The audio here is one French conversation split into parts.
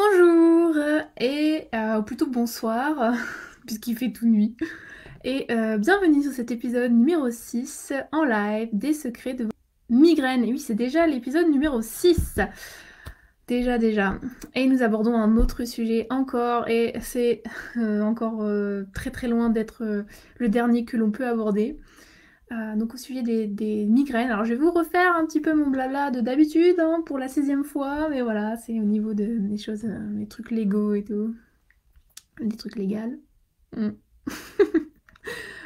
Bonjour ou plutôt bonsoir, puisqu'il fait tout nuit. Bienvenue sur cet épisode numéro 6 en live des secrets de migraine. Et oui, c'est déjà l'épisode numéro 6. Déjà. Et nous abordons un autre sujet encore, et c'est encore très très loin d'être le dernier que l'on peut aborder. Donc au sujet des migraines. Alors je vais vous refaire un petit peu mon blabla de d'habitude hein, pour la 6e fois, mais voilà, c'est au niveau des choses, les trucs légaux et tout, les trucs légaux. Mm.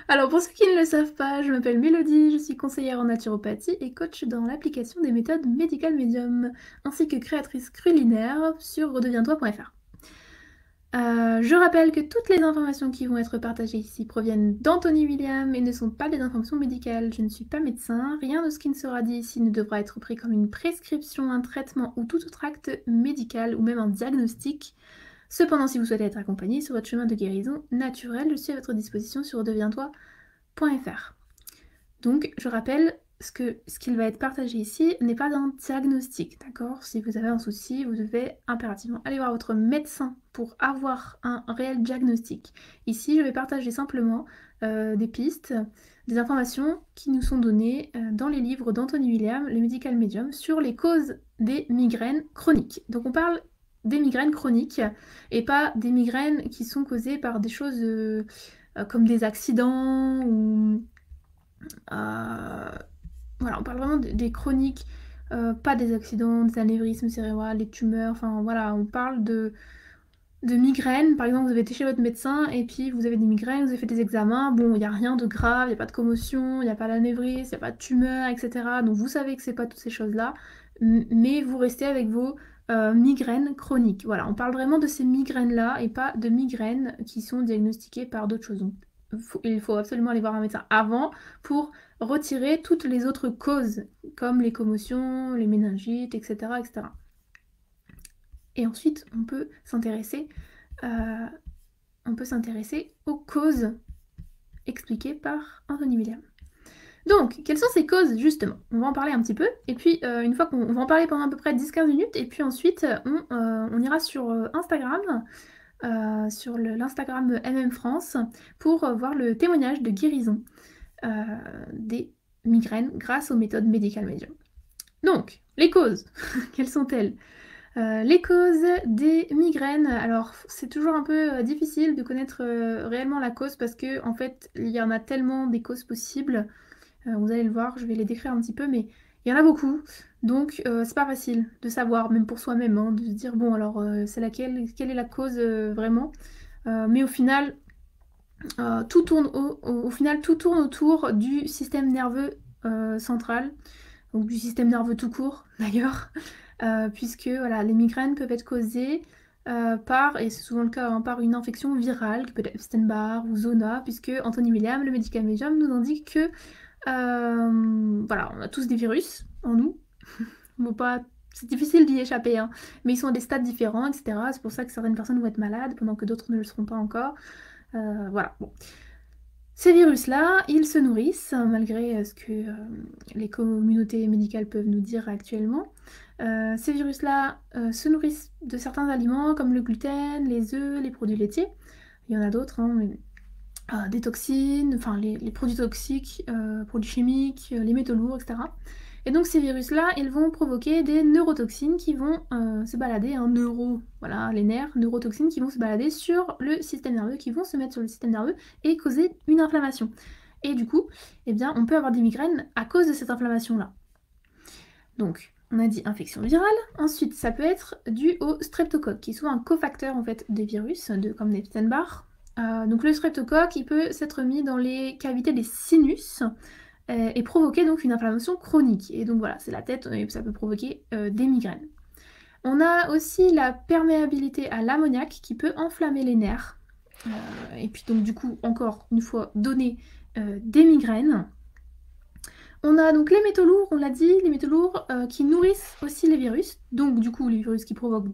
Alors pour ceux qui ne le savent pas, je m'appelle Mélodie, je suis conseillère en naturopathie et coach dans l'application des méthodes médicales médium, ainsi que créatrice culinaire sur redeviens-toi.fr. Je rappelle que toutes les informations qui vont être partagées ici proviennent d'Anthony William et ne sont pas des informations médicales. Je ne suis pas médecin, rien de ce qui ne sera dit ici ne devra être pris comme une prescription, un traitement ou tout autre acte médical ou même un diagnostic. Cependant, si vous souhaitez être accompagné sur votre chemin de guérison naturelle, je suis à votre disposition sur redeviens-toi.fr. Donc, je rappelle, ce qu'il va être partagé ici n'est pas un diagnostic, d'accord? Si vous avez un souci, vous devez impérativement aller voir votre médecin pour avoir un réel diagnostic. Ici, je vais partager simplement des pistes, des informations qui nous sont données dans les livres d'Anthony William, le Medical Medium, sur les causes des migraines chroniques. Donc on parle des migraines chroniques et pas des migraines qui sont causées par des choses comme des accidents ou euh, voilà, on parle vraiment des chroniques, pas des accidents, des anévrismes cérébraux, des tumeurs, enfin voilà, on parle de migraines. Par exemple, vous avez été chez votre médecin et puis vous avez des migraines, vous avez fait des examens, bon, il n'y a rien de grave, il n'y a pas de commotion, il n'y a pas d'anévrisme, il n'y a pas de tumeur, etc. Donc vous savez que c'est pas toutes ces choses-là, mais vous restez avec vos migraines chroniques. Voilà, on parle vraiment de ces migraines-là et pas de migraines qui sont diagnostiquées par d'autres choses. Donc, il faut absolument aller voir un médecin avant pour retirer toutes les autres causes, comme les commotions, les méningites, etc., etc. Et ensuite, euh, on peut s'intéresser aux causes expliquées par Anthony William. Donc, quelles sont ces causes, justement? On va en parler un petit peu, et puis une fois qu'on va en parler pendant à peu près 10-15 minutes, et puis ensuite, on ira sur Instagram, sur l'Instagram MM France, pour voir le témoignage de guérison euh, des migraines grâce aux méthodes médicales médium. Donc, les causes, quelles sont-elles? Les causes des migraines, alors c'est toujours un peu difficile de connaître réellement la cause parce que en fait il y en a tellement des causes possibles. Vous allez le voir, je vais les décrire un petit peu, mais il y en a beaucoup, donc c'est pas facile de savoir, même pour soi-même, hein, de se dire bon alors c'est laquelle, quelle est la cause vraiment. Mais au final, au final tout tourne autour du système nerveux central, donc du système nerveux tout court d'ailleurs. Puisque voilà, les migraines peuvent être causées par, et c'est souvent le cas, hein, par une infection virale, qui peut être Epstein-Barr ou Zona, puisque Anthony William, le Medical Medium, nous indique que voilà, on a tous des virus en nous. Pas... C'est difficile d'y échapper, hein, mais ils sont à des stades différents, etc. C'est pour ça que certaines personnes vont être malades, pendant que d'autres ne le seront pas encore. Voilà, bon. Ces virus-là, ils se nourrissent, malgré ce que les communautés médicales peuvent nous dire actuellement. Ces virus-là se nourrissent de certains aliments comme le gluten, les œufs, les produits laitiers. Il y en a d'autres, hein, des toxines, enfin les produits toxiques, produits chimiques, les métaux lourds, etc. Et donc ces virus-là, ils vont provoquer des neurotoxines qui vont se balader, voilà, les nerfs, neurotoxines qui vont se balader sur le système nerveux, qui vont se mettre sur le système nerveux et causer une inflammation. Et du coup, eh bien, on peut avoir des migraines à cause de cette inflammation-là. Donc, on a dit infection virale. Ensuite, ça peut être dû au streptocoque, qui est souvent un cofacteur en fait des virus, comme l'Epstein-Barr. Donc le streptocoque, il peut s'être mis dans les cavités des sinus et provoquer donc une inflammation chronique. Et donc voilà, c'est la tête et ça peut provoquer des migraines. On a aussi la perméabilité à l'ammoniac qui peut enflammer les nerfs. Et puis donc du coup, encore une fois, donner des migraines. On a donc les métaux lourds, on l'a dit, les métaux lourds qui nourrissent aussi les virus. Donc du coup, les virus qui provoquent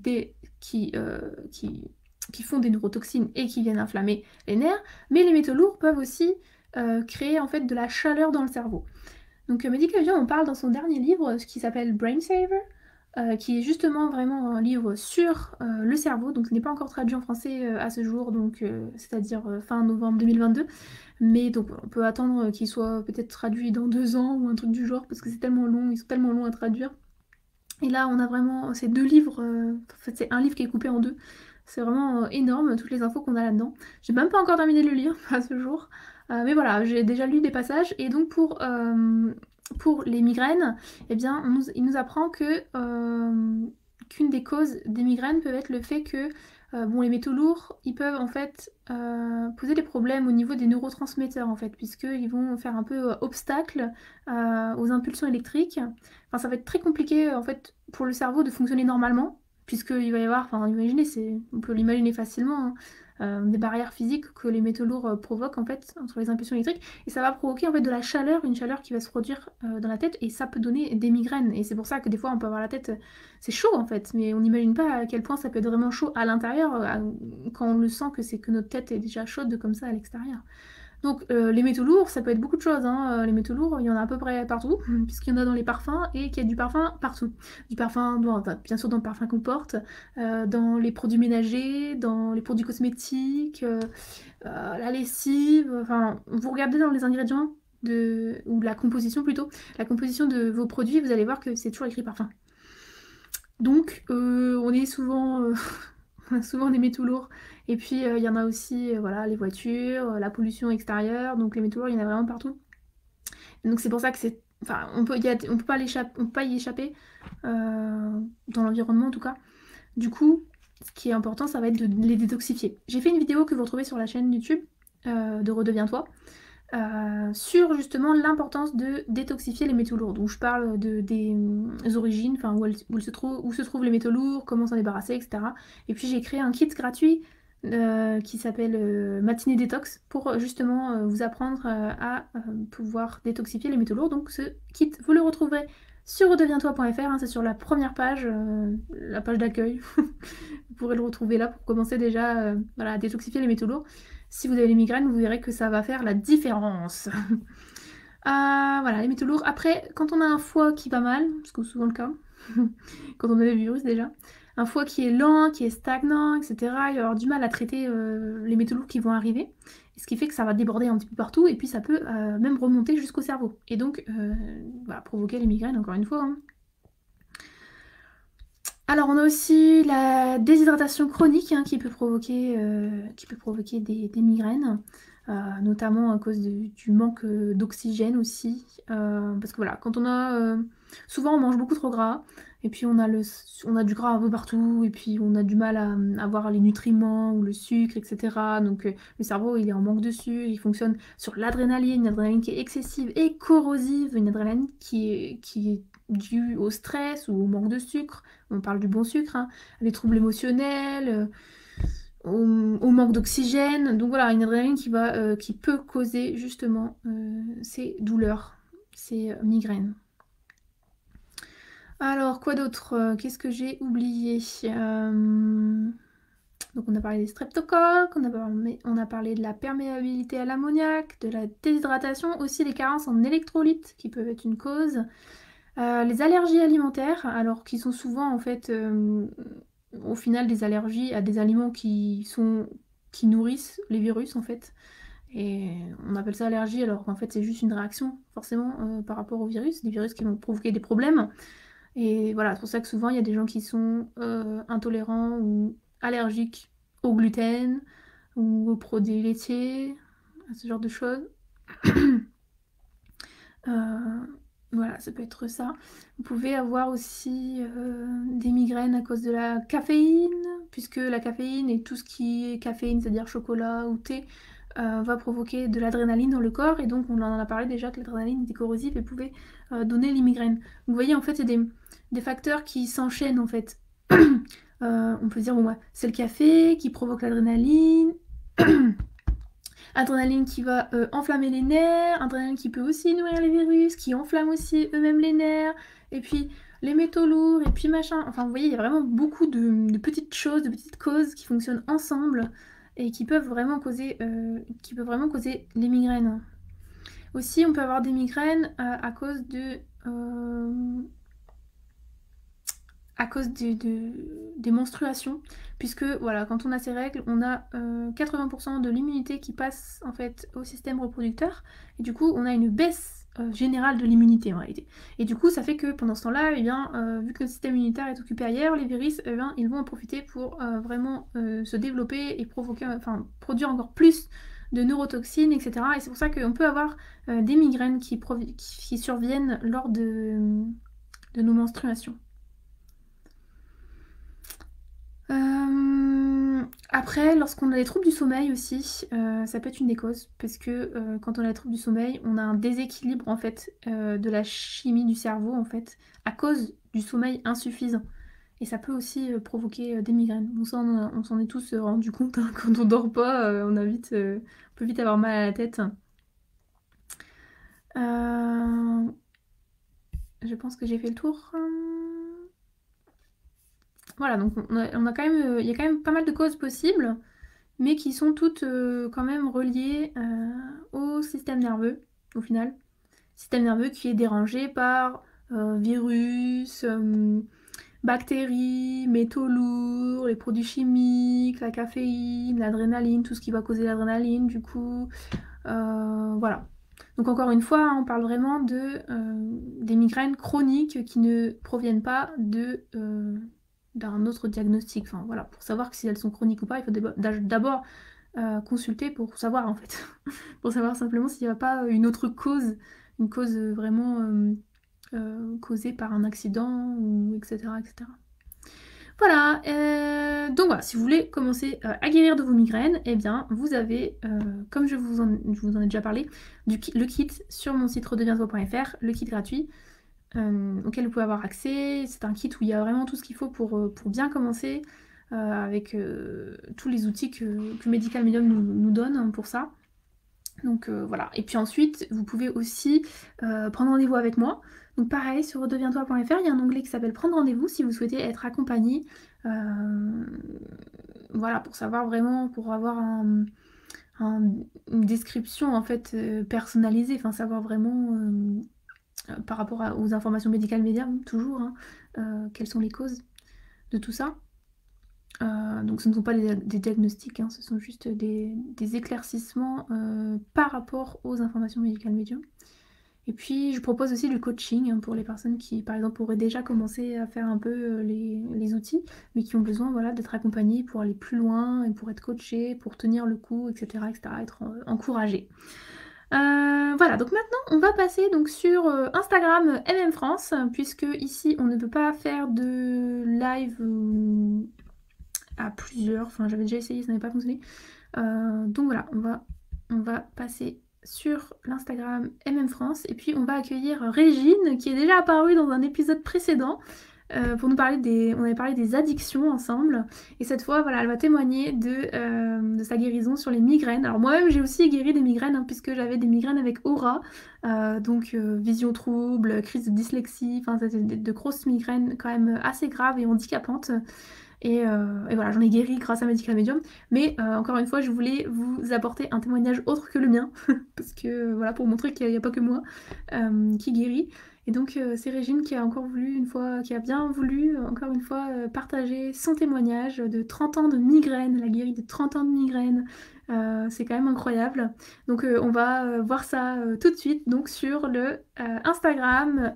qui font des neurotoxines et qui viennent inflammer les nerfs. Mais les métaux lourds peuvent aussi créer en fait de la chaleur dans le cerveau. Donc Medical Vision, on parle dans son dernier livre, ce qui s'appelle Brain Saver, qui est justement vraiment un livre sur le cerveau, donc ce n'est pas encore traduit en français à ce jour, donc c'est-à-dire fin novembre 2022, mais donc on peut attendre qu'il soit peut-être traduit dans 2 ans ou un truc du genre, parce que c'est tellement long, ils sont tellement longs à traduire. Et là on a vraiment ces 2 livres, en fait c'est un livre qui est coupé en 2, c'est vraiment énorme toutes les infos qu'on a là-dedans. J'ai même pas encore terminé de le lire à ce jour, mais voilà, j'ai déjà lu des passages, et donc pour les migraines, eh bien, il nous apprend que qu'une des causes des migraines peut être le fait que bon, les métaux lourds, ils peuvent en fait poser des problèmes au niveau des neurotransmetteurs en fait, puisqu'ils vont faire un peu obstacle aux impulsions électriques. Enfin, ça va être très compliqué en fait pour le cerveau de fonctionner normalement, puisqu'il va y avoir, enfin, imaginez, on peut l'imaginer facilement, hein, des barrières physiques que les métaux lourds provoquent en fait entre les impulsions électriques, et ça va provoquer en fait de la chaleur, une chaleur qui va se produire dans la tête, et ça peut donner des migraines. Et c'est pour ça que des fois on peut avoir la tête, c'est chaud en fait, mais on n'imagine pas à quel point ça peut être vraiment chaud à l'intérieur quand on le sent que c'est que notre tête est déjà chaude comme ça à l'extérieur. Donc les métaux lourds, ça peut être beaucoup de choses, hein. Les métaux lourds, il y en a à peu près partout, puisqu'il y en a dans les parfums et qu'il y a du parfum partout. Du parfum, bien sûr dans le parfum qu'on porte, dans les produits ménagers, dans les produits cosmétiques, la lessive, enfin vous regardez dans les ingrédients ou la composition plutôt, la composition de vos produits, vous allez voir que c'est toujours écrit parfum. Donc on est souvent, on a souvent des métaux lourds. Et puis il y en a aussi, voilà, les voitures, la pollution extérieure, donc les métaux lourds, il y en a vraiment partout. Et donc c'est pour ça que c'est. Enfin, on peut pas on peut pas y échapper dans l'environnement en tout cas. Du coup, ce qui est important, ça va être de les détoxifier. J'ai fait une vidéo que vous retrouvez sur la chaîne YouTube de Redeviens-toi, sur justement l'importance de détoxifier les métaux lourds. Donc je parle des origines, enfin où se trouvent les métaux lourds, comment s'en débarrasser, etc. Et puis j'ai créé un kit gratuit qui s'appelle Matinée Détox pour justement vous apprendre à pouvoir détoxifier les métaux lourds. Donc ce kit, vous le retrouverez sur redeviens-toi.fr, hein, c'est sur la première page, la page d'accueil. Vous pourrez le retrouver là pour commencer déjà voilà, à détoxifier les métaux lourds. Si vous avez les migraines, vous verrez que ça va faire la différence. Voilà, les métaux lourds. Après, quand on a un foie qui va mal, ce qui est souvent le cas, quand on a des virus déjà, un foie qui est lent, qui est stagnant, etc., il va avoir du mal à traiter les métaux lourds qui vont arriver. Ce qui fait que ça va déborder un petit peu partout, et puis ça peut même remonter jusqu'au cerveau. Et donc, voilà, provoquer les migraines, encore une fois, hein. Alors on a aussi la déshydratation chronique, hein, qui peut provoquer des migraines, notamment à cause du manque d'oxygène aussi. Parce que voilà, quand on a... souvent on mange beaucoup trop gras, et puis on a du gras un peu partout, et puis on a du mal à avoir les nutriments ou le sucre, etc. Donc le cerveau il est en manque de sucre, il fonctionne sur l'adrénaline, une adrénaline qui est excessive et corrosive, une adrénaline qui est due au stress ou au manque de sucre. On parle du bon sucre, hein, des troubles émotionnels, au manque d'oxygène. Donc voilà, une adrénaline qui peut causer justement ces douleurs, ces migraines. Alors, quoi d'autre? Qu'est-ce que j'ai oublié? Donc on a parlé des streptocoques, on a parlé de la perméabilité à l'ammoniac, de la déshydratation, aussi des carences en électrolytes qui peuvent être une cause. Les allergies alimentaires, alors qui sont souvent en fait au final des allergies à des aliments qui nourrissent les virus en fait. Et on appelle ça allergie alors qu'en fait c'est juste une réaction forcément par rapport aux virus, des virus qui vont provoquer des problèmes. Et voilà, c'est pour ça que souvent il y a des gens qui sont intolérants ou allergiques au gluten ou aux produits laitiers, à ce genre de choses. Euh, voilà, ça peut être ça. Vous pouvez avoir aussi des migraines à cause de la caféine, puisque la caféine et tout ce qui est caféine, c'est-à-dire chocolat ou thé, va provoquer de l'adrénaline dans le corps. Et donc, on en a parlé déjà que l'adrénaline était corrosive et pouvait donner les migraines. Vous voyez, en fait, c'est des facteurs qui s'enchaînent, en fait. On peut dire, bon, ouais, c'est le café qui provoque l'adrénaline. Adrénaline qui va enflammer les nerfs, adrénaline qui peut aussi nourrir les virus, qui enflamme aussi eux-mêmes les nerfs, et puis les métaux lourds, et puis machin. Enfin, vous voyez, il y a vraiment beaucoup de petites choses, de petites causes qui fonctionnent ensemble et qui peuvent vraiment causer les migraines. Aussi, on peut avoir des migraines à cause de à cause des menstruations, puisque voilà, quand on a ces règles, on a 80% de l'immunité qui passe en fait au système reproducteur, et du coup on a une baisse générale de l'immunité en réalité. Et du coup ça fait que pendant ce temps-là, eh bien, vu que le système immunitaire est occupé ailleurs, les virus, eh bien, ils vont en profiter pour vraiment se développer et provoquer, enfin produire encore plus de neurotoxines, etc. Et c'est pour ça qu'on peut avoir des migraines qui surviennent lors de nos menstruations. Après, lorsqu'on a des troubles du sommeil aussi, ça peut être une des causes, parce que quand on a des troubles du sommeil, on a un déséquilibre en fait de la chimie du cerveau en fait, à cause du sommeil insuffisant. Et ça peut aussi provoquer des migraines. Bon, ça, on s'en est tous rendu compte, hein, quand on dort pas, on peut vite avoir mal à la tête. Je pense que j'ai fait le tour. Voilà, donc on a quand même, il y a quand même pas mal de causes possibles, mais qui sont toutes quand même reliées au système nerveux, au final. Système nerveux qui est dérangé par virus, bactéries, métaux lourds, les produits chimiques, la caféine, l'adrénaline, tout ce qui va causer l'adrénaline, du coup. Voilà. Donc encore une fois, on parle vraiment des migraines chroniques qui ne proviennent pas d'un autre diagnostic. Enfin voilà, pour savoir si elles sont chroniques ou pas, il faut d'abord consulter pour savoir en fait. Pour savoir simplement s'il n'y a pas une autre cause, une cause vraiment causée par un accident, ou etc. etc. Voilà, donc voilà, si vous voulez commencer à guérir de vos migraines, eh bien vous avez, comme je vous en ai déjà parlé, le kit sur mon site redeviens-toi.fr, le kit gratuit auquel vous pouvez avoir accès. C'est un kit où il y a vraiment tout ce qu'il faut pour bien commencer, avec tous les outils que Medical Medium nous donne, hein, pour ça. Donc voilà, et puis ensuite vous pouvez aussi prendre rendez-vous avec moi. Donc pareil, sur redeviens-toi.fr, il y a un onglet qui s'appelle prendre rendez-vous si vous souhaitez être accompagné. Voilà, pour savoir vraiment, pour avoir une description en fait personnalisée, enfin savoir vraiment par rapport aux informations médicales médium, toujours, hein, quelles sont les causes de tout ça. Donc ce ne sont pas des diagnostics, hein, ce sont juste des éclaircissements par rapport aux informations médicales médium. Et puis je propose aussi du coaching, hein, pour les personnes qui par exemple auraient déjà commencé à faire un peu les outils, mais qui ont besoin, voilà, d'être accompagnées pour aller plus loin et pour être coachées, pour tenir le coup, etc., etc., être encouragées. Voilà, donc maintenant on va passer donc sur Instagram France, puisque ici on ne peut pas faire de live à plusieurs, enfin j'avais déjà essayé, ça n'avait pas fonctionné. Donc voilà, on va passer sur l'Instagram France, et puis on va accueillir Régine qui est déjà apparue dans un épisode précédent pour nous parler on avait parlé des addictions ensemble, et cette fois voilà, elle va témoigner de sa guérison sur les migraines. Alors moi-même j'ai aussi guéri des migraines, hein, puisque j'avais des migraines avec aura, donc vision trouble, crise de dyslexie, enfin c'était de grosses migraines quand même assez graves et handicapantes. Et voilà, j'en ai guéri grâce à Medical Medium. Mais encore une fois, je voulais vous apporter un témoignage autre que le mien. Parce que voilà, pour montrer qu'il n'y a pas que moi qui guérit. Et donc c'est Régine qui a encore voulu, qui a bien voulu, encore une fois, partager son témoignage de 30 ans de migraine. Elle a guéri de 30 ans de migraine. C'est quand même incroyable. Donc on va voir ça tout de suite, donc sur le Instagram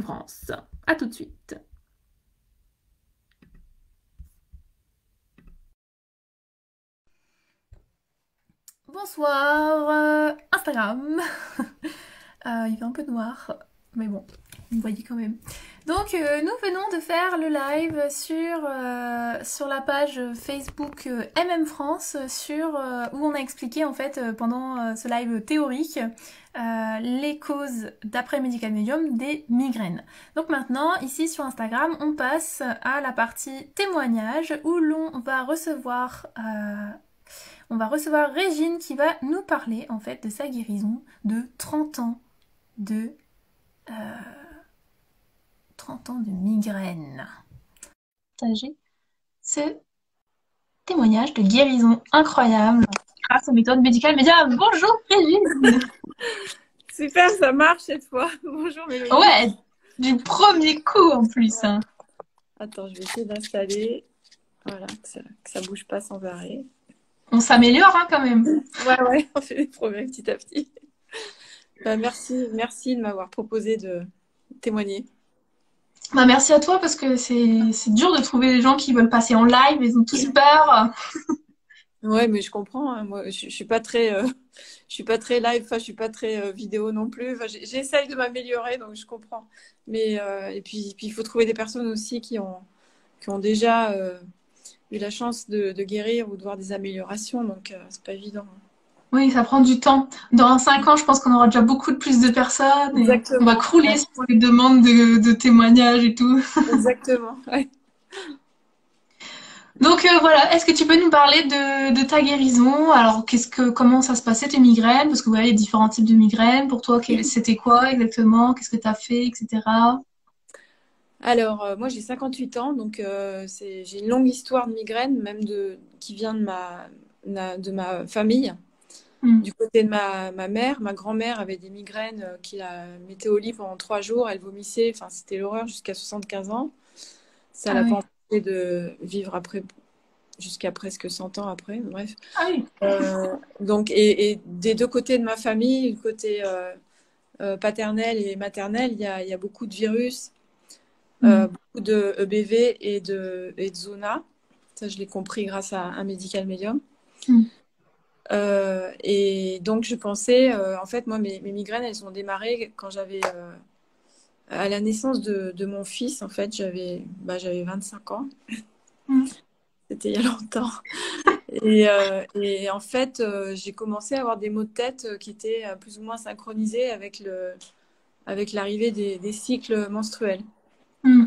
France. À tout de suite. Bonsoir Instagram. Il fait un peu noir, mais bon, vous me voyez quand même. Donc nous venons de faire le live sur la page Facebook France, où on a expliqué en fait pendant ce live théorique les causes d'après Medical Medium des migraines. Donc maintenant, ici sur Instagram, on passe à la partie témoignage où l'on va recevoir Régine qui va nous parler en fait de sa guérison de 30 ans de 30 ans de migraine. Partager ce témoignage de guérison incroyable grâce aux méthodes médicales médium. Bonjour Régine. Super, ça marche cette fois. Bonjour Mélanie. Ouais, Du premier coup en plus, Ouais. hein. Attends, je vais essayer d'installer. Voilà, que ça bouge pas sans arrêt. On s'améliore hein, quand même. Ouais, ouais, on fait des progrès petit à petit. Bah, merci de m'avoir proposé de témoigner. Bah, merci à toi parce que c'est dur de trouver des gens qui veulent passer en live, ils ont tous peur. Ouais, mais je comprends, hein. Moi, je suis pas très, je suis pas très live, enfin, je suis pas très vidéo non plus. Enfin, j'essaye de m'améliorer, donc je comprends. Mais et puis il faut trouver des personnes aussi qui ont déjà eu la chance de guérir ou de voir des améliorations, donc c'est pas évident. Oui, ça prend du temps. Dans 5 ans, je pense qu'on aura déjà beaucoup de plus de personnes et on va Exactement. crouler Ouais, sur les demandes de témoignages et tout. exactement. Ouais. Donc voilà, est-ce que tu peux nous parler de ta guérison? Alors, comment ça se passait tes migraines? Parce que vous voyez, il y a différents types de migraines. Pour toi, c'était quoi exactement? Qu'est-ce que tu as fait, etc. Alors, moi, j'ai 58 ans, donc j'ai une longue histoire de migraine, qui vient de ma famille. Hmm. Du côté de ma mère, ma grand-mère avait des migraines qui la mettaient au lit pendant 3 jours. Elle vomissait, enfin, c'était l'horreur jusqu'à 75 ans. Ça Ah l'a pas oui. empêché de vivre après, jusqu'à presque 100 ans après. Bref. Ah oui. Donc, et des deux côtés de ma famille, du côté paternel et maternel, il y a beaucoup de virus, Hmm. beaucoup de EBV et de zona. Ça, je l'ai compris grâce à un medical medium. Hmm. Et donc, je pensais, en fait, moi, mes migraines, elles ont démarré quand à la naissance de mon fils, en fait, j'avais 25 ans. Hmm. C'était il y a longtemps. Et en fait, j'ai commencé à avoir des maux de tête qui étaient plus ou moins synchronisés avec l'arrivée des cycles menstruels. Hmm.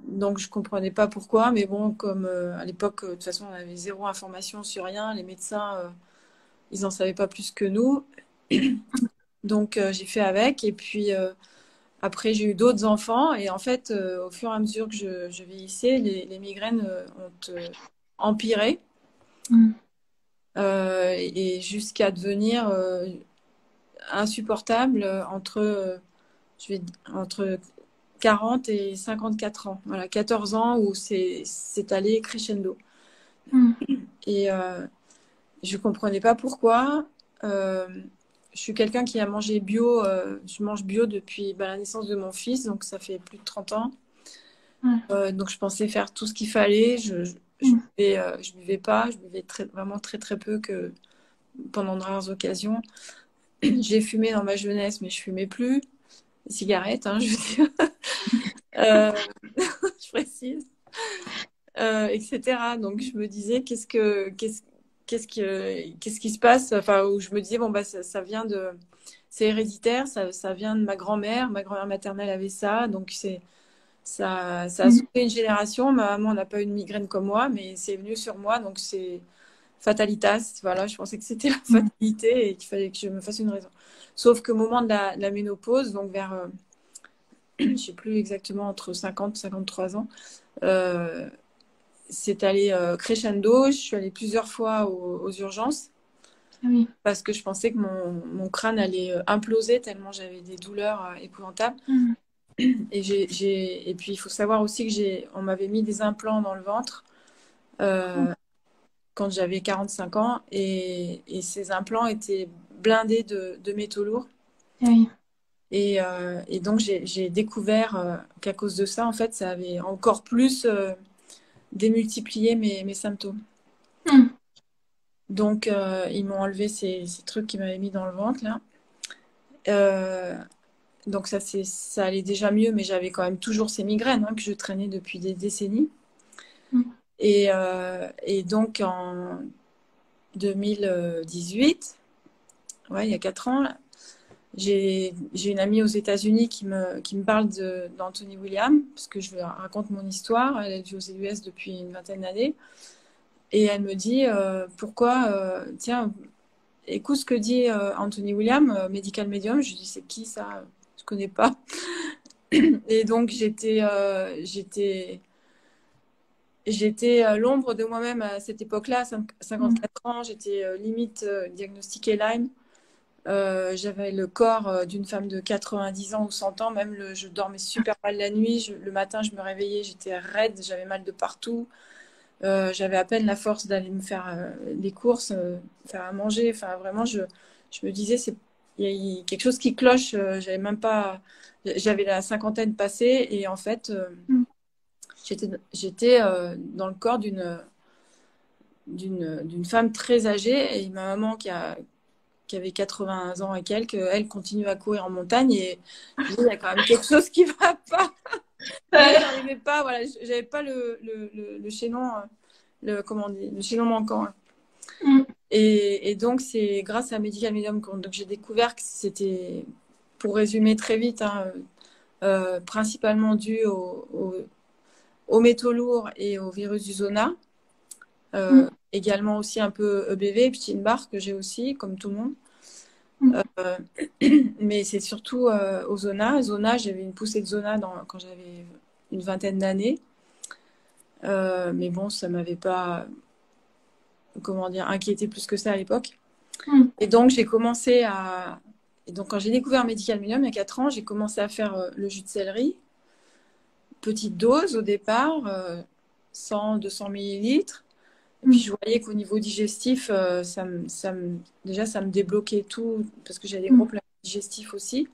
Donc je comprenais pas pourquoi, mais bon, comme à l'époque, de toute façon, on avait zéro information sur rien, les médecins, ils en savaient pas plus que nous. Donc j'ai fait avec, et puis après j'ai eu d'autres enfants, et en fait, au fur et à mesure que je vieillissais, les migraines ont empiré, Hmm. et jusqu'à devenir insupportable entre 40 et 54 ans. Voilà, 14 ans où c'est allé crescendo. Hmm. Et je comprenais pas pourquoi. Euh, je suis quelqu'un qui a mangé bio. Je mange bio depuis la naissance de mon fils, donc ça fait plus de 30 ans. Ouais. Donc je pensais faire tout ce qu'il fallait. Hmm. Je buvais pas, je buvais vraiment très très peu que pendant de rares occasions. J'ai fumé dans ma jeunesse, mais je fumais plus. Les cigarettes, hein, je veux dire. Euh, je précise. Etc. Donc je me disais qu'est-ce qui se passe, enfin où je me disais bon bah ça vient de c'est héréditaire, ça vient de ma grand-mère maternelle avait ça, donc ça a Hmm. sauté une génération. Ma maman n'a pas eu de migraine comme moi, mais c'est venu sur moi, donc c'est fatalitas. Voilà, je pensais que c'était la Hmm. fatalité et qu'il fallait que je me fasse une raison. Sauf qu'au moment de la ménopause, donc vers je sais plus exactement entre 50 et 53 ans, euh, c'est allé crescendo. Je suis allée plusieurs fois aux urgences Ah oui. parce que je pensais que mon crâne allait imploser tellement j'avais des douleurs épouvantables. Hmm. Et puis, il faut savoir aussi que on m'avait mis des implants dans le ventre Hmm. euh, quand j'avais 45 ans et ces implants étaient blindés de métaux lourds. Ah oui. Et donc, j'ai découvert qu'à cause de ça, en fait, ça avait encore plus démultiplié mes symptômes. Hmm. Donc, ils m'ont enlevé ces trucs qu'ils m'avaient mis dans le ventre, là. Euh, donc, ça allait déjà mieux, mais j'avais quand même toujours ces migraines hein, que je traînais depuis des décennies. Hmm. Et donc, en 2018, ouais, il y a 4 ans, là, j'ai une amie aux États-Unis qui me parle d'Anthony William, parce que je lui raconte mon histoire. Elle est aux US depuis une vingtaine d'années. Et elle me dit, pourquoi, tiens, écoute ce que dit Anthony William, Medical Medium. Je lui dis, c'est qui ça? Je connais pas. Et donc j'étais l'ombre de moi-même à cette époque-là, Hmm. 54 ans. J'étais limite diagnostiquée Lyme. J'avais le corps d'une femme de 90 ans ou 100 ans. Même je dormais super mal la nuit. Le matin, je me réveillais, j'étais raide, j'avais mal de partout. J'avais à peine la force d'aller me faire les courses, faire à manger. Enfin, vraiment, je me disais, il y a quelque chose qui cloche. J'avais même pas, j'avais la cinquantaine passée et en fait, Mm. j'étais dans le corps d'une femme très âgée et ma maman qui avait 80 ans et quelques, elle continue à courir en montagne et je dis, il y a quand même quelque chose qui va pas. Mais Ouais. j'arrivais pas, voilà, j'avais pas le chaînon, comment on dit, le chaînon manquant. Mm. Et donc, c'est grâce à Medical Medium que j'ai découvert que c'était, pour résumer très vite, hein, principalement dû aux métaux lourds et au virus du zona. Mm. Également aussi un peu EBV, Epstein-Barr que j'ai aussi, comme tout le monde. Mm. Euh, mais c'est surtout au zona. Zona, j'avais une poussée de zona quand j'avais une vingtaine d'années. Mais bon, ça m'avait pas, comment dire, inquiété plus que ça à l'époque. Mm. Et donc, j'ai commencé à. Et donc, quand j'ai découvert Medical Medium il y a 4 ans, j'ai commencé à faire le jus de céleri, petite dose au départ, 100, 200 millilitres. Et puis, Mm. je voyais qu'au niveau digestif, déjà, ça me débloquait tout, parce que j'avais des gros Mm. problèmes digestifs aussi.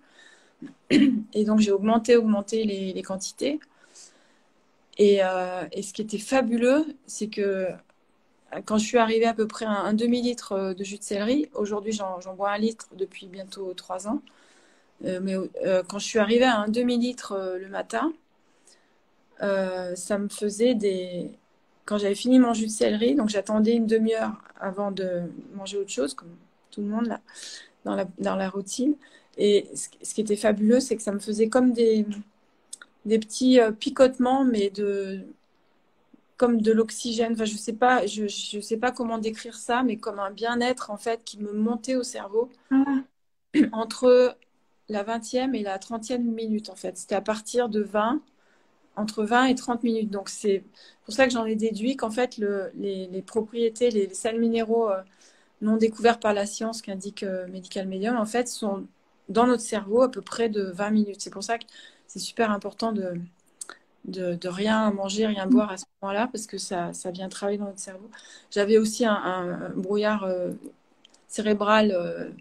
Et donc, j'ai augmenté les quantités. Et ce qui était fabuleux, c'est que quand je suis arrivée à peu près à un demi-litre de jus de céleri, aujourd'hui, j'en bois 1 litre depuis bientôt 3 ans. Mais quand je suis arrivée à un demi-litre le matin, ça me faisait des. Quand j'avais fini mon jus de céleri, donc j'attendais une demi-heure avant de manger autre chose, comme tout le monde là, dans la routine. Et ce qui était fabuleux, c'est que ça me faisait comme des petits picotements, mais comme de l'oxygène. Enfin, je sais pas comment décrire ça, mais comme un bien-être en fait qui me montait au cerveau Ah. entre la 20e et la 30e minute en fait. C'était à partir de 20, entre 20 et 30 minutes. Donc c'est pour ça que j'en ai déduit qu'en fait les propriétés, les sels minéraux non découverts par la science qu'indique Medical Medium, en fait sont dans notre cerveau à peu près de 20 minutes. C'est pour ça que c'est super important de rien manger, rien Mm. boire à ce moment-là, parce que ça vient travailler dans notre cerveau. J'avais aussi un brouillard cérébral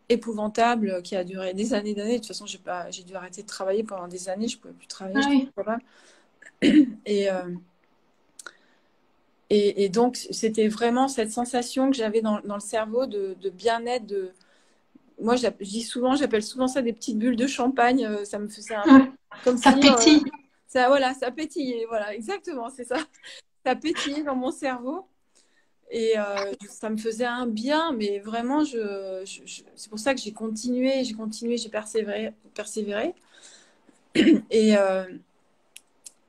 épouvantable qui a duré des années d'années. De toute façon, j'ai dû arrêter de travailler pendant des années. Je ne pouvais plus travailler, Ah j'étais oui. pas capable. Et, euh, et donc, c'était vraiment cette sensation que j'avais dans le cerveau de bien-être. Moi, je dis souvent, j'appelle souvent ça des petites bulles de champagne. Ça me faisait un peu Ouais. comme Ça si pétille. ça, voilà, ça pétillait. Voilà, exactement, c'est ça. Ça pétillait dans mon cerveau. Et ça me faisait un bien, mais vraiment, c'est pour ça que j'ai persévéré. Et, euh,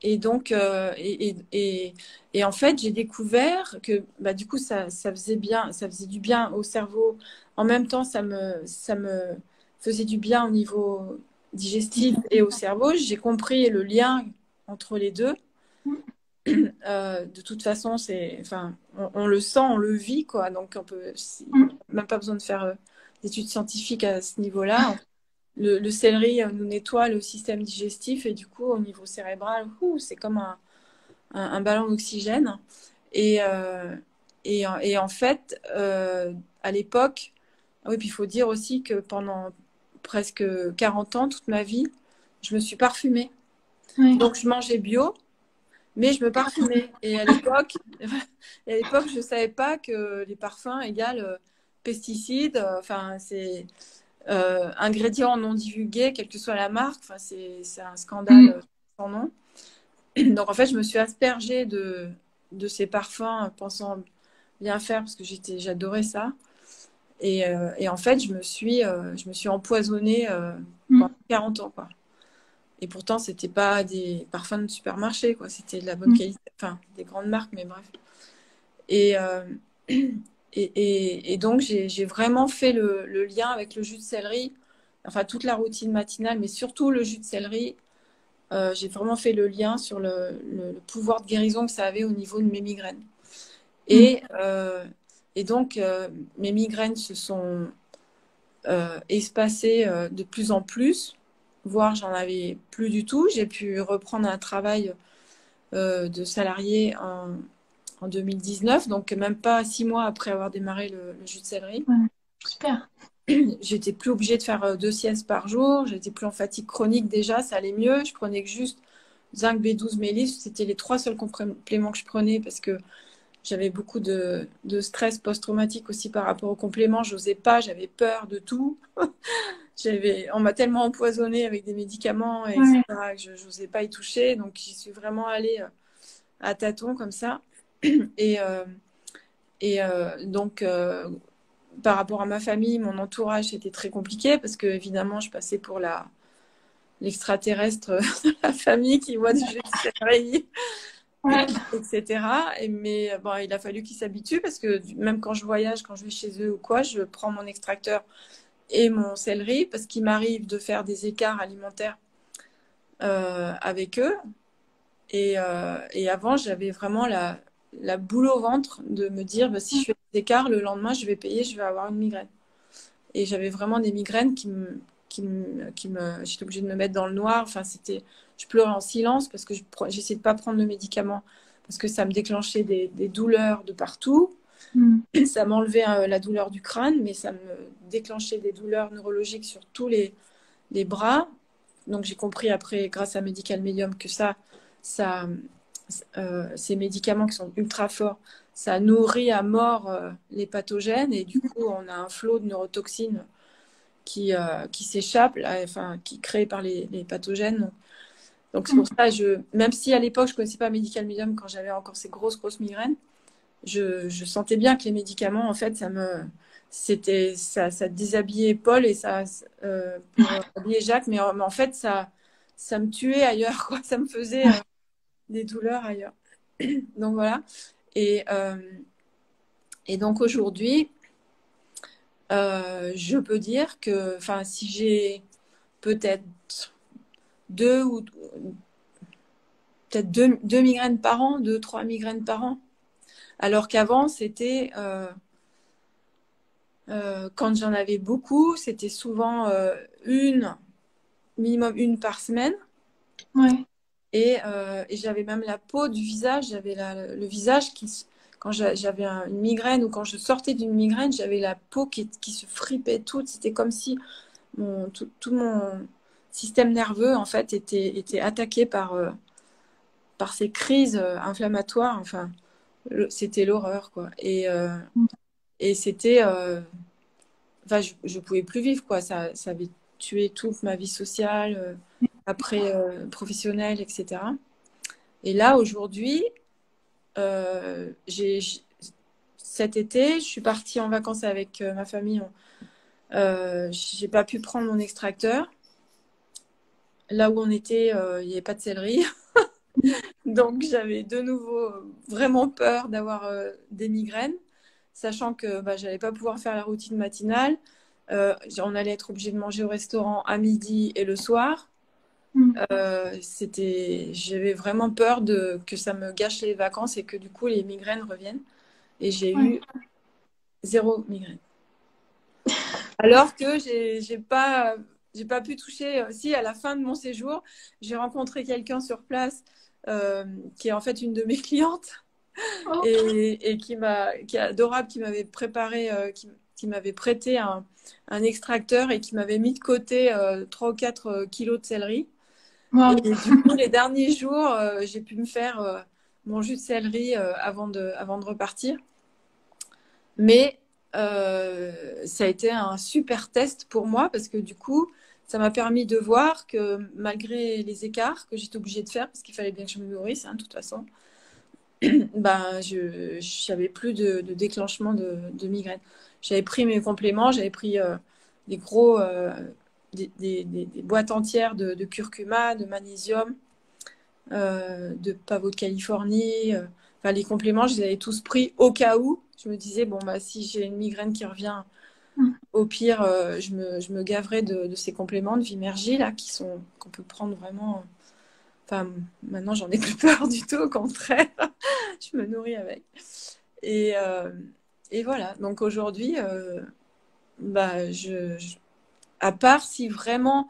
et donc, et en fait, j'ai découvert que bah, du coup, ça faisait bien, ça faisait du bien au cerveau. En même temps, ça me faisait du bien au niveau digestif et au cerveau. J'ai compris le lien entre les deux. Mm. De toute façon, enfin, on le sent, on le vit, quoi. Donc, Mm. même pas besoin de faire d'études scientifiques à ce niveau-là. Le céleri nous nettoie le système digestif et du coup, au niveau cérébral, c'est comme un ballon d'oxygène. Et, euh, et en fait, à l'époque, ah oui, puis il faut dire aussi que pendant presque 40 ans, toute ma vie, je me suis parfumée. Oui. Donc, je mangeais bio, mais je me parfumais. Et à l'époque, je ne savais pas que les parfums égale pesticides. Enfin, c'est ingrédients non divulgués, quelle que soit la marque. Enfin, c'est un scandale Mm. sans nom. Donc, en fait, je me suis aspergée de ces parfums, pensant bien faire parce que j'adorais ça. Et en fait, je me suis empoisonnée pendant Mm. 40 ans, quoi. Et pourtant, c'était pas des parfums de supermarché, quoi. C'était de la bonne Mm. qualité, enfin, des grandes marques, mais bref. Et, euh, et donc, j'ai vraiment fait le lien avec le jus de céleri, enfin, toute la routine matinale, mais surtout le jus de céleri. J'ai vraiment fait le lien sur le pouvoir de guérison que ça avait au niveau de mes migraines. Mm. Et, euh, et donc, mes migraines se sont espacées de plus en plus, voire j'en avais plus du tout. J'ai pu reprendre un travail de salarié en 2019, donc même pas 6 mois après avoir démarré le jus de céleri. Ouais. Super. J'étais plus obligée de faire 2 siestes par jour, j'étais plus en fatigue chronique déjà, ça allait mieux. Je prenais que juste zinc, B12, mélis, c'était les 3 seuls compléments que je prenais parce que j'avais beaucoup de stress post-traumatique aussi par rapport aux compléments. J'osais pas, j'avais peur de tout. On m'a tellement empoisonnée avec des médicaments, Ouais. etc., que je n'osais pas y toucher. Donc, j'y suis vraiment allée à tâtons comme ça. Et, donc, par rapport à ma famille, mon entourage, c'était très compliqué parce que, évidemment, je passais pour l'extraterrestre de la famille qui voit du jus de céleri, Ouais. etc. Mais bon, il a fallu qu'ils s'habituent parce que même quand je voyage, quand je vais chez eux ou quoi, je prends mon extracteur et mon céleri parce qu'il m'arrive de faire des écarts alimentaires avec eux. Et avant, j'avais vraiment la boule au ventre de me dire bah, si je fais des écarts, le lendemain, je vais payer, je vais avoir une migraine. Et j'avais vraiment des migraines j'étais obligée de me mettre dans le noir. Enfin, je pleurais en silence parce que j'essayais de pas prendre le médicament parce que ça me déclenchait des douleurs de partout. Mm. Ça m'enlevait la douleur du crâne, mais ça me déclenchait des douleurs neurologiques sur tous les bras. Donc j'ai compris après, grâce à Medical Medium, que ces médicaments qui sont ultra forts, ça nourrit à mort les pathogènes et du coup on a un flot de neurotoxines qui s'échappe, enfin qui est créé par les pathogènes. Donc c'est pour ça, même si à l'époque je ne connaissais pas Medical Medium quand j'avais encore ces grosses migraines, je sentais bien que les médicaments, en fait, ça déshabillait Paul et ça, pour habiller Jacques, mais en fait, ça me tuait ailleurs, quoi. Ça me faisait des douleurs ailleurs. Donc voilà. Et, euh, et donc aujourd'hui, je peux dire que, enfin, si j'ai peut-être deux ou peut-être deux migraines par an, 2, 3 migraines par an, alors qu'avant, c'était quand j'en avais beaucoup, c'était souvent minimum une par semaine. Ouais. Et j'avais même la peau du visage, j'avais le visage quand j'avais une migraine ou quand je sortais d'une migraine, j'avais la peau qui se fripait toute. C'était comme si tout mon système nerveux, en fait, était attaqué par ces crises inflammatoires. Enfin, c'était l'horreur, quoi. Et c'était... enfin, je pouvais plus vivre, quoi. Ça avait tué toute ma vie sociale, après professionnelle, etc. Et là, aujourd'hui, euh, j'ai, j'- cet été, je suis partie en vacances avec ma famille. J'ai pas pu prendre mon extracteur. Là où on était, il n'y avait pas de céleri. Donc, j'avais de nouveau vraiment peur d'avoir des migraines, sachant que bah, j'allais pas pouvoir faire la routine matinale. On allait être obligé de manger au restaurant à midi et le soir. Mm. J'avais vraiment peur que ça me gâche les vacances et que du coup les migraines reviennent. Et j'ai Ouais. eu 0 migraine. Alors que j'ai pas pu toucher. Si à la fin de mon séjour, j'ai rencontré quelqu'un sur place qui est en fait une de mes clientes Oh. et qui est adorable, qui m'avait préparé, qui m'avait prêté un extracteur et qui m'avait mis de côté 3 ou 4 kilos de céleri. Et Wow. du coup, les derniers jours, j'ai pu me faire mon jus de céleri avant de repartir. Mais ça a été un super test pour moi parce que du coup, ça m'a permis de voir que malgré les écarts que j'étais obligée de faire, parce qu'il fallait bien que je me nourrisse, hein, de toute façon, ben, je n'avais plus de déclenchement de migraine. J'avais pris mes compléments, j'avais pris des gros, des boîtes entières de curcuma, de magnésium, de pavot de Californie. Enfin, les compléments, je les avais tous pris au cas où. Je me disais, bon, bah, si j'ai une migraine qui revient, Mm. au pire, je me gaverai de ces compléments de Vimergy, là, qu'on peut prendre vraiment. Enfin, maintenant, j'en ai plus peur du tout, au contraire. Je me nourris avec. Et, euh, et voilà. Donc aujourd'hui, bah, à part si vraiment,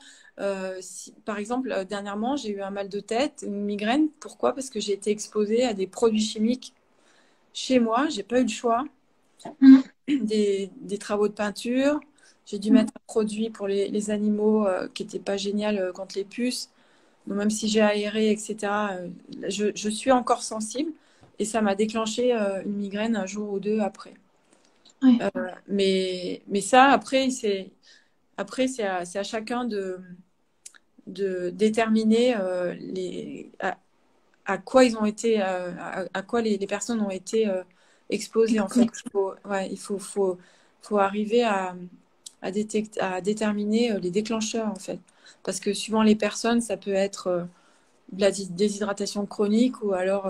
par exemple, dernièrement, j'ai eu un mal de tête, une migraine. Pourquoi? Parce que j'ai été exposée à des produits chimiques chez moi. J'ai pas eu le choix. Mm. Des travaux de peinture. J'ai dû Mm. mettre un produit pour les animaux qui n'était pas génial contre les puces. Donc, même si j'ai aéré, etc., je suis encore sensible. Et ça m'a déclenché une migraine un jour ou deux après. Ouais. Mais ça, après, c'est à chacun de déterminer à quoi ils ont été, à quoi les personnes ont été exposées, en fait. Exposé. Ouais, faut arriver à déterminer les déclencheurs, en fait. Parce que suivant les personnes, ça peut être de la déshydratation chronique ou alors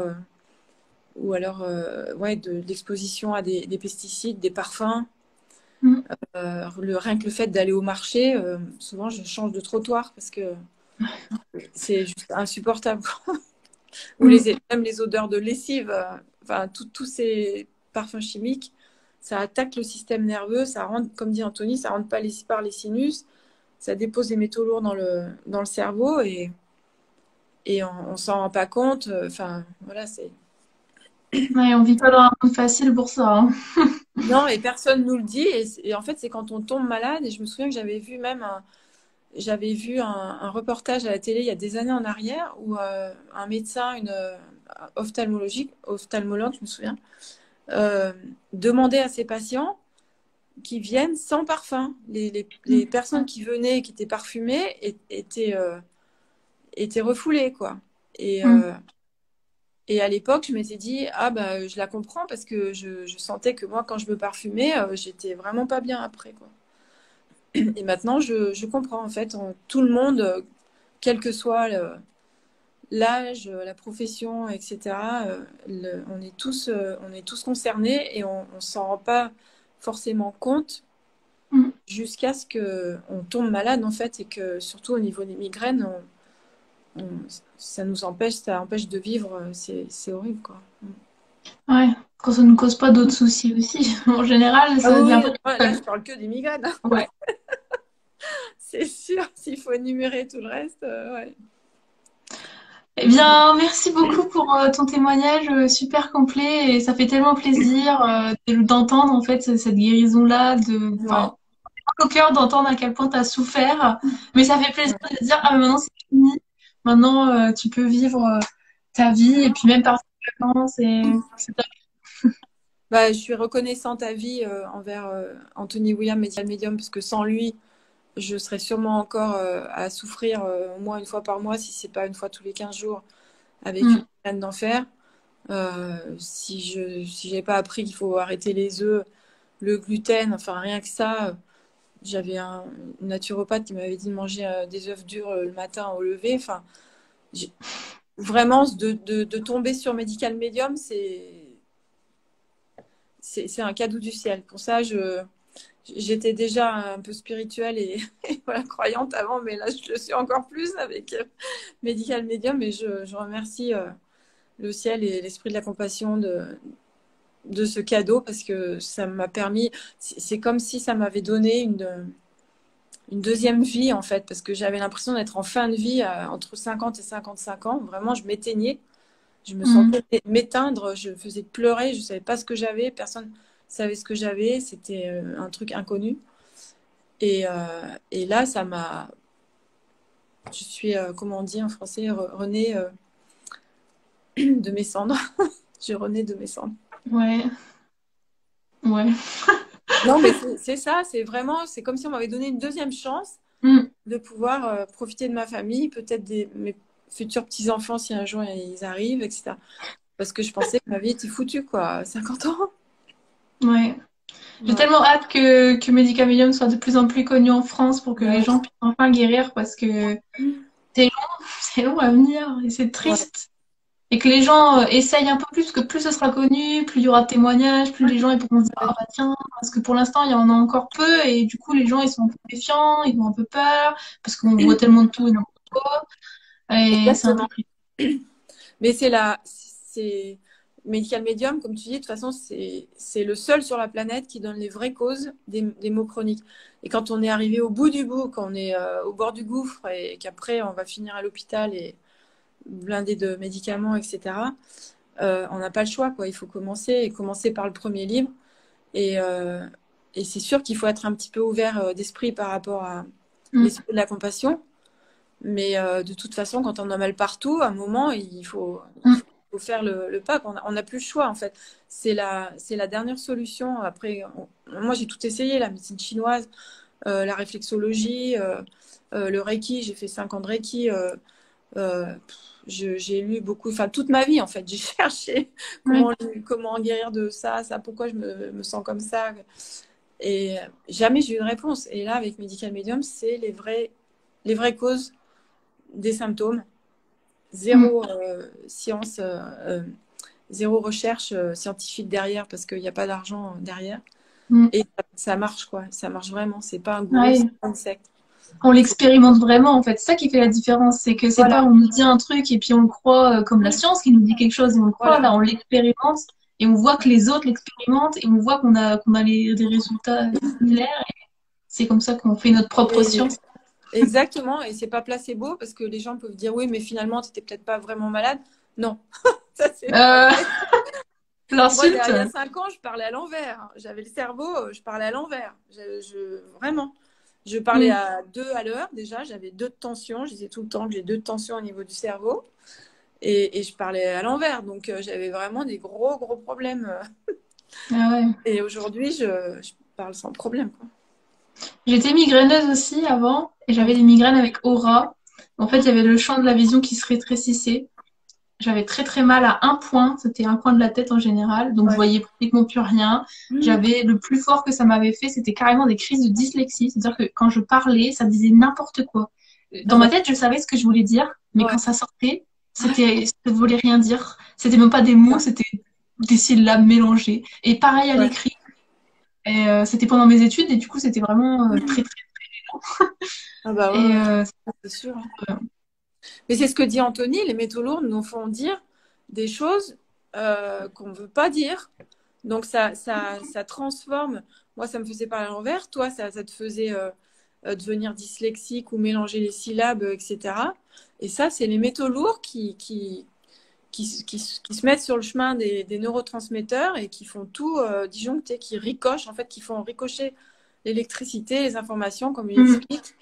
ouais, de l'exposition à des pesticides, des parfums. Mm. Rien que le fait d'aller au marché, souvent je change de trottoir parce que c'est juste insupportable. Ou Mm. même les odeurs de lessive, enfin tous ces parfums chimiques, ça attaque le système nerveux, ça rentre, comme dit Anthony, ça rentre pas par les sinus, ça dépose des métaux lourds dans le cerveau et on s'en rend pas compte. Enfin, voilà, c'est. Ouais, on vit pas dans un monde facile pour ça, hein. Non, et personne nous le dit. Et en fait, c'est quand on tombe malade. Et je me souviens que j'avais vu un reportage à la télé il y a des années en arrière où un médecin, une ophtalmologue, je me souviens, demandait à ses patients qui viennent sans parfum. Les Mm. personnes qui venaient et qui étaient parfumées étaient refoulées, quoi. Et, Mm. euh, et à l'époque, je m'étais dit, ah bah, je la comprends parce que je sentais que moi, quand je me parfumais, j'étais vraiment pas bien après, quoi. Et maintenant, je comprends, en fait, tout le monde, quel que soit l'âge, la profession, etc., on est tous concernés et on ne s'en rend pas forcément compte Mm. jusqu'à ce qu'on tombe malade, en fait, et que surtout au niveau des migraines, ça empêche de vivre, c'est horrible, quoi. Ouais, quand ça ne cause pas d'autres soucis aussi. En général, Ah ça vient oui, pas oui, tout là, seul. je parle que des migraines. Ouais. C'est sûr, s'il faut énumérer tout le reste, ouais. Eh bien, merci beaucoup pour ton témoignage super complet et ça fait tellement plaisir d'entendre en fait cette guérison-là, Ouais. enfin, au cœur d'entendre à quel point tu as souffert. Mais ça fait plaisir de dire, ah, mais maintenant c'est fini. Maintenant, tu peux vivre ta vie et puis même partir en vacances et c'est top. Bah, je suis reconnaissante à vie envers Anthony William, Medical Medium, parce que sans lui, je serais sûrement encore à souffrir au moins une fois par mois, si c'est pas une fois tous les 15 jours, avec une Mm. peine d'enfer. Si j'avais pas appris qu'il faut arrêter les œufs, le gluten, enfin rien que ça, j'avais un naturopathe qui m'avait dit de manger des œufs durs le matin au lever. Enfin, j'ai- vraiment, de tomber sur Medical Medium, c'est un cadeau du ciel. Pour ça, j'étais déjà un peu spirituelle et, et voilà, croyante avant, mais là, je le suis encore plus avec Medical Medium et je remercie le ciel et l'esprit de la compassion de ce cadeau parce que ça m'a permis, c'est comme si ça m'avait donné une deuxième vie en fait, parce que j'avais l'impression d'être en fin de vie entre 50 et 55 ans. Vraiment, je m'éteignais. Je me Mm. sentais m'éteindre, je faisais pleurer, je ne savais pas ce que j'avais, personne savait ce que j'avais, c'était un truc inconnu. Et là, je suis, comment on dit en français, renée de mes cendres. Je renais de mes cendres. Ouais, ouais. Non, mais c'est ça, c'est comme si on m'avait donné une deuxième chance Mm. de pouvoir profiter de ma famille, peut-être mes futurs petits-enfants si un jour ils arrivent, etc. Parce que je pensais que ma vie était foutue, quoi, à 50 ans. Ouais. J'ai Ouais. tellement hâte que Medicamedium soit de plus en plus connu en France pour que les Ouais. gens puissent enfin guérir parce que c'est long, c'est long à venir et c'est Ouais. triste. Et que les gens essayent un peu plus, que plus ce sera connu, plus il y aura de témoignages, plus les gens ils pourront se dire, ah bah tiens, parce que pour l'instant il y en a encore peu et du coup les gens ils sont un peu méfiants, ils ont un peu peur, parce qu'on voit tellement de tout et n'importe quoi. Et c'est un peu Exactement. triste. Mais c'est là, c'est Medical Medium, comme tu dis, de toute façon, c'est le seul sur la planète qui donne les vraies causes des maux chroniques. Et quand on est arrivé au bout du bout, quand on est au bord du gouffre et qu'après on va finir à l'hôpital et blindé de médicaments, etc., on n'a pas le choix, quoi. Il faut commencer par le premier livre. Et, euh, et c'est sûr qu'il faut être un petit peu ouvert d'esprit par rapport à l'esprit de la compassion. Mais de toute façon, quand on a mal partout, à un moment, il faut faire le pas. On n'a plus le choix, en fait. C'est la dernière solution. Après, moi, j'ai tout essayé, la médecine chinoise, la réflexologie, le Reiki. J'ai fait 5 ans de Reiki. Euh, j'ai lu beaucoup, enfin, toute ma vie, en fait. J'ai cherché comment en guérir de ça, pourquoi je me sens comme ça. Et jamais j'ai eu de réponse. Et là, avec Medical Medium, c'est les vraies causes des symptômes, zéro science, zéro recherche scientifique derrière parce qu'il n'y a pas d'argent derrière. Et ça marche, quoi. Ça marche vraiment. C'est pas un gourou, c'est pas une secte. On l'expérimente vraiment, en fait. C'est ça qui fait la différence. C'est que c'est Voilà. pas on nous dit un truc et puis on le croit comme la science qui nous dit quelque chose et on le croit. Voilà. Là, on l'expérimente et on voit que les autres l'expérimentent et on voit qu'on a des résultats similaires. Et c'est comme ça qu'on fait notre propre science. Exactement. Et c'est pas placebo parce que les gens peuvent dire oui, mais finalement, tu n'étais peut-être pas vraiment malade. Non. Ça, c'est pas vrai. Moi, il y a 5 ans, je parlais à l'envers. J'avais le cerveau, je parlais à l'envers. Vraiment. Je parlais à 2 à l'heure déjà. J'avais 2 de tension. Je disais tout le temps que j'ai 2 de tension au niveau du cerveau. Et je parlais à l'envers. Donc, j'avais vraiment des gros, gros problèmes. Ah ouais. Et aujourd'hui, je parle sans problème, quoi. J'étais migraineuse aussi avant et j'avais des migraines avec aura. En fait, il y avait le champ de la vision qui se rétrécissait. J'avais très très mal à un point, c'était un coin de la tête en général, donc je voyais pratiquement plus rien. J'avais le plus fort que ça m'avait fait, c'était carrément des crises de dyslexie, c'est-à-dire que quand je parlais, ça disait n'importe quoi. Dans ma tête, je savais ce que je voulais dire, mais quand ça sortait, ça voulait rien dire. C'était même pas des mots, c'était des syllabes mélangées. Et pareil à l'écrit. Et c'était pendant mes études et du coup, c'était vraiment très très très lent. Ah bah ouais, c'est sûr. Mais c'est ce que dit Anthony, les métaux lourds nous font dire des choses qu'on ne veut pas dire. Donc ça transforme. Moi, ça me faisait parler à l'envers. Toi, ça te faisait devenir dyslexique ou mélanger les syllabes, etc. Et ça, c'est les métaux lourds qui se mettent sur le chemin des neurotransmetteurs et qui font tout disjoncter, qui ricochent, en fait, qui font ricocher l'électricité, les informations, comme il explique.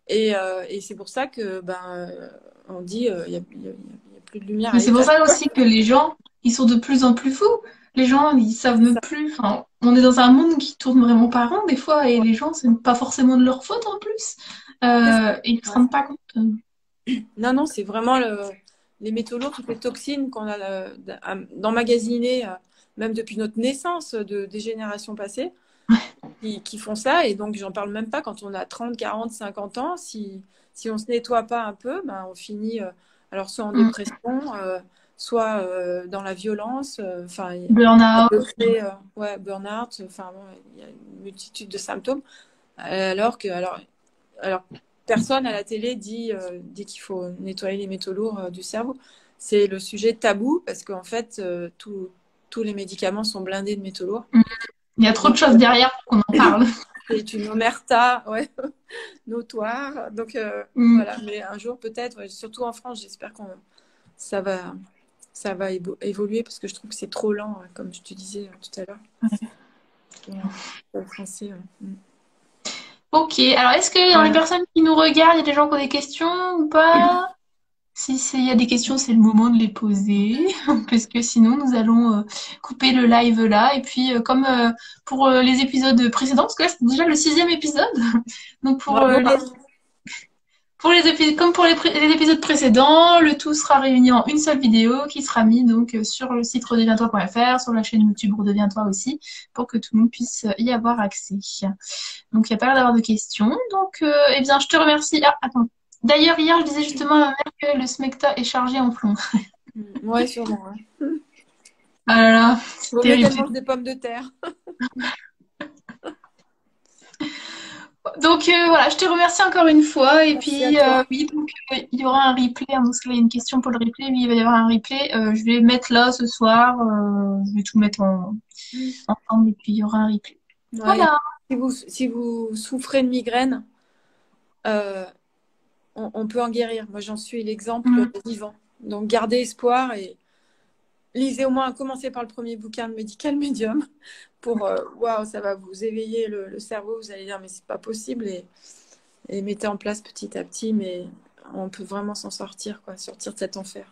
Et c'est pour ça que on dit il y a plus de lumière. Mais c'est pour ça aussi que les gens, ils sont de plus en plus fous. Les gens, ils savent même plus. Enfin, on est dans un monde qui tourne vraiment pas rond des fois, et les gens, c'est pas forcément de leur faute en plus. Et ils se rendent pas compte. Non, c'est vraiment les métaux lourds, toutes les toxines qu'on a d'emmagasiner, même depuis notre naissance des générations passées, qui font ça. Et donc, j'en parle même pas quand on a 30, 40, 50 ans. Si on se nettoie pas un peu, on finit alors soit en dépression, soit dans la violence. Burn-out. Burn-out. Enfin, il y a une multitude de symptômes. Alors personne à la télé dit qu'il faut nettoyer les métaux lourds du cerveau. C'est le sujet tabou parce qu'en fait, tous les médicaments sont blindés de métaux lourds. Il y a trop de choses derrière pour qu'on en parle. C'est une omerta notoire. Donc voilà, mais un jour peut-être, surtout en France, j'espère que ça va évoluer parce que je trouve que c'est trop lent, comme je te disais tout à l'heure. Le français. Ok, alors est-ce que dans les personnes qui nous regardent, il y a des gens qui ont des questions ou pas? Si il y a des questions, c'est le moment de les poser, parce que sinon nous allons couper le live là. Et puis comme pour les épisodes précédents, parce que là c'est déjà le 6e épisode, donc comme pour les épisodes précédents, le tout sera réuni en une seule vidéo qui sera mis donc sur le site redeviens-toi.fr, sur la chaîne YouTube Redeviens-toi aussi, pour que tout le monde puisse y avoir accès. Donc il n'y a pas l'air d'avoir de questions. Donc eh bien je te remercie. Ah, attends. D'ailleurs, hier, je disais justement à ma mère que le smecta est chargé en plomb. Ouais, sûrement. Ah là là, c'est terrible. Vaut mieux qu'elle mange des pommes de terre. Donc voilà, je te remercie encore une fois. Et Merci à puis toi. oui, donc il y aura un replay. Hein, parce qu'il y a une question pour le replay. Oui, il va y avoir un replay. Je vais mettre là ce soir. Je vais tout mettre ensemble et puis il y aura un replay. Ouais. Voilà. Si vous souffrez de migraine, euh, on peut en guérir. Moi, j'en suis l'exemple Mm. vivant. Donc, gardez espoir et lisez au moins, commencez par le premier bouquin de Medical Medium pour, waouh, ça va vous éveiller le cerveau. Vous allez dire, mais c'est pas possible. Et mettez en place petit à petit, mais on peut vraiment s'en sortir, quoi, sortir de cet enfer.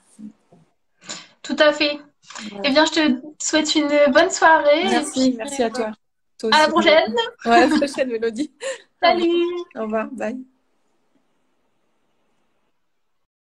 Tout à fait. Eh Voilà. bien, je te souhaite une bonne soirée et Merci, puis merci à toi. Toi à la aussi, prochaine. Mélodie. Ouais, à la prochaine, Mélodie. Au revoir. Salut! Au revoir, bye.